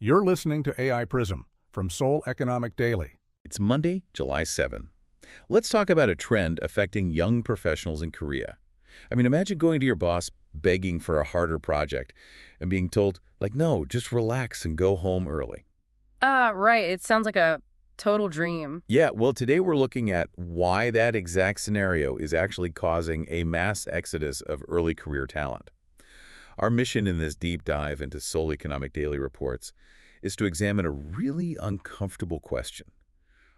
You're listening to AI PRISM from Seoul Economic Daily. It's Monday, July 7. Let's talk about a trend affecting young professionals in Korea. Imagine going to your boss begging for a harder project and being told, no, just relax and go home early. Right. It sounds like a total dream. Yeah, well, today we're looking at why that exact scenario is actually causing a mass exodus of early career talent. Our mission in this deep dive into Seoul Economic Daily reports is to examine a really uncomfortable question.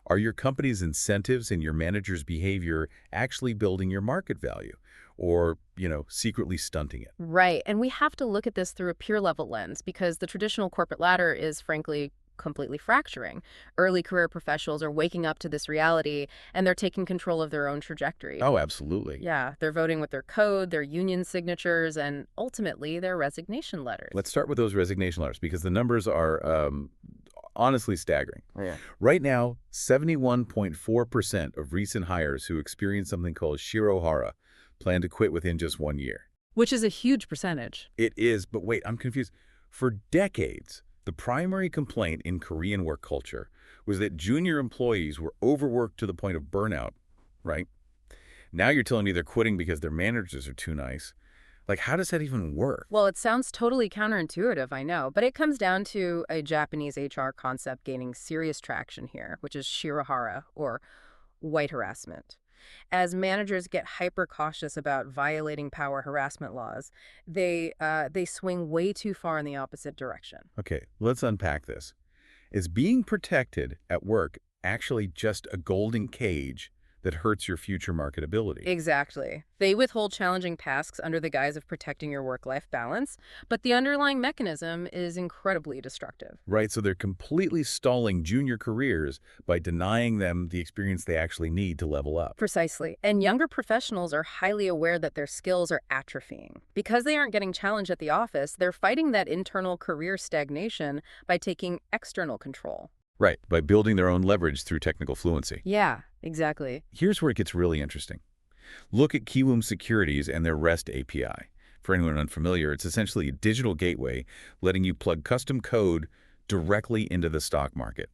Are your company's incentives and your manager's behavior actually building your market value or, secretly stunting it? Right. And we have to look at this through a peer level lens because the traditional corporate ladder is, frankly, completely fracturing. Early career professionals are waking up to this reality and they're taking control of their own trajectory. Oh, absolutely. Yeah, they're voting with their code, their union signatures, and ultimately their resignation letters. Let's start with those resignation letters because the numbers are honestly staggering. Oh, yeah. Right now, 71.4% of recent hires who experience something called shiro-hara plan to quit within just 1 year. Which is a huge percentage. It is, but wait, I'm confused. For decades, the primary complaint in Korean work culture was that junior employees were overworked to the point of burnout, right? Now you're telling me they're quitting because their managers are too nice. How does that even work? Well, it sounds totally counterintuitive, I know, but it comes down to a Japanese HR concept gaining serious traction here, which is shiro-hara, or white harassment. As managers get hyper-cautious about violating power harassment laws, they swing way too far in the opposite direction. Okay, let's unpack this. Is being protected at work actually just a golden cage that hurts your future marketability? Exactly. They withhold challenging tasks under the guise of protecting your work-life balance, but the underlying mechanism is incredibly destructive. Right, so they're completely stalling junior careers by denying them the experience they actually need to level up. Precisely. And younger professionals are highly aware that their skills are atrophying. Because they aren't getting challenged at the office, they're fighting that internal career stagnation by taking external control. Right, by building their own leverage through technical fluency. Yeah, exactly. Here's where it gets really interesting. Look at Kiwoom Securities and their REST API. For anyone unfamiliar, it's essentially a digital gateway letting you plug custom code directly into the stock market.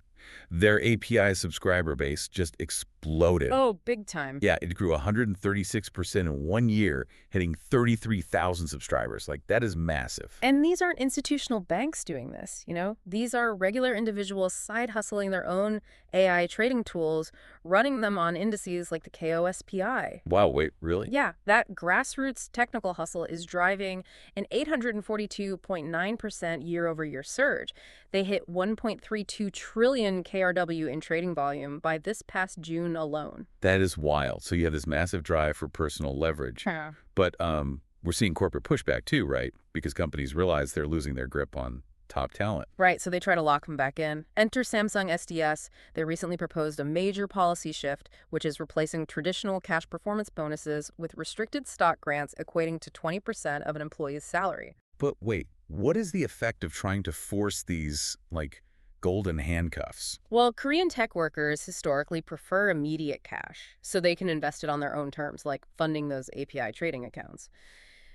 Their API subscriber base just exploded. Oh, big time. Yeah, it grew 136% in 1 year, hitting 33,000 subscribers. That is massive. And these aren't institutional banks doing this, These are regular individuals side hustling their own AI trading tools, running them on indices like the KOSPI. Wow, wait, really? Yeah, that grassroots technical hustle is driving an 842.9% year-over-year surge. They hit 1.32 trillion KRW in trading volume by this past June alone. That is wild. So you have this massive drive for personal leverage. Yeah. But we're seeing corporate pushback too, right? Because companies realize they're losing their grip on top talent. Right, so they try to lock them back in. Enter Samsung SDS. They recently proposed a major policy shift, which is replacing traditional cash performance bonuses with restricted stock grants equating to 20% of an employee's salary. But wait, what is the effect of trying to force these, golden handcuffs? Well, Korean tech workers historically prefer immediate cash, so they can invest it on their own terms, like funding those API trading accounts.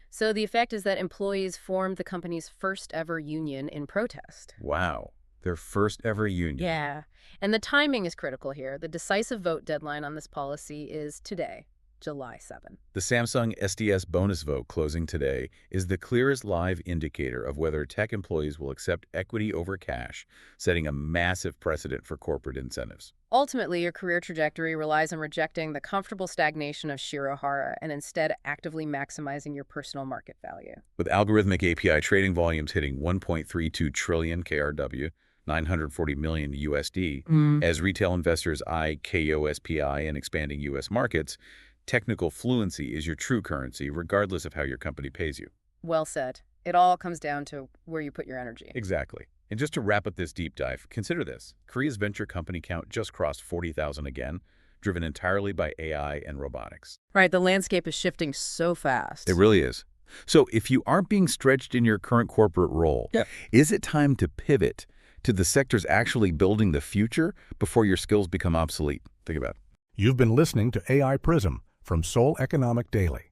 So the effect is that employees formed the company's first ever union in protest. Wow, their first ever union. Yeah, and the timing is critical here. The decisive vote deadline on this policy is today, July 7. The Samsung SDS bonus vote closing today is the clearest live indicator of whether tech employees will accept equity over cash, setting a massive precedent for corporate incentives. Ultimately, your career trajectory relies on rejecting the comfortable stagnation of shiro-hara and instead actively maximizing your personal market value. With algorithmic API trading volumes hitting 1.32 trillion KRW, 940 million USD, as retail investors eye KOSPI and expanding U.S. markets, technical fluency is your true currency, regardless of how your company pays you. Well said. It all comes down to where you put your energy. Exactly. And just to wrap up this deep dive, consider this. Korea's venture company count just crossed 40,000 again, driven entirely by AI and robotics. Right, the landscape is shifting so fast. It really is. So if you aren't being stretched in your current corporate role, is it time to pivot to the sectors actually building the future before your skills become obsolete? Think about it. You've been listening to AI PRISM from Seoul Economic Daily.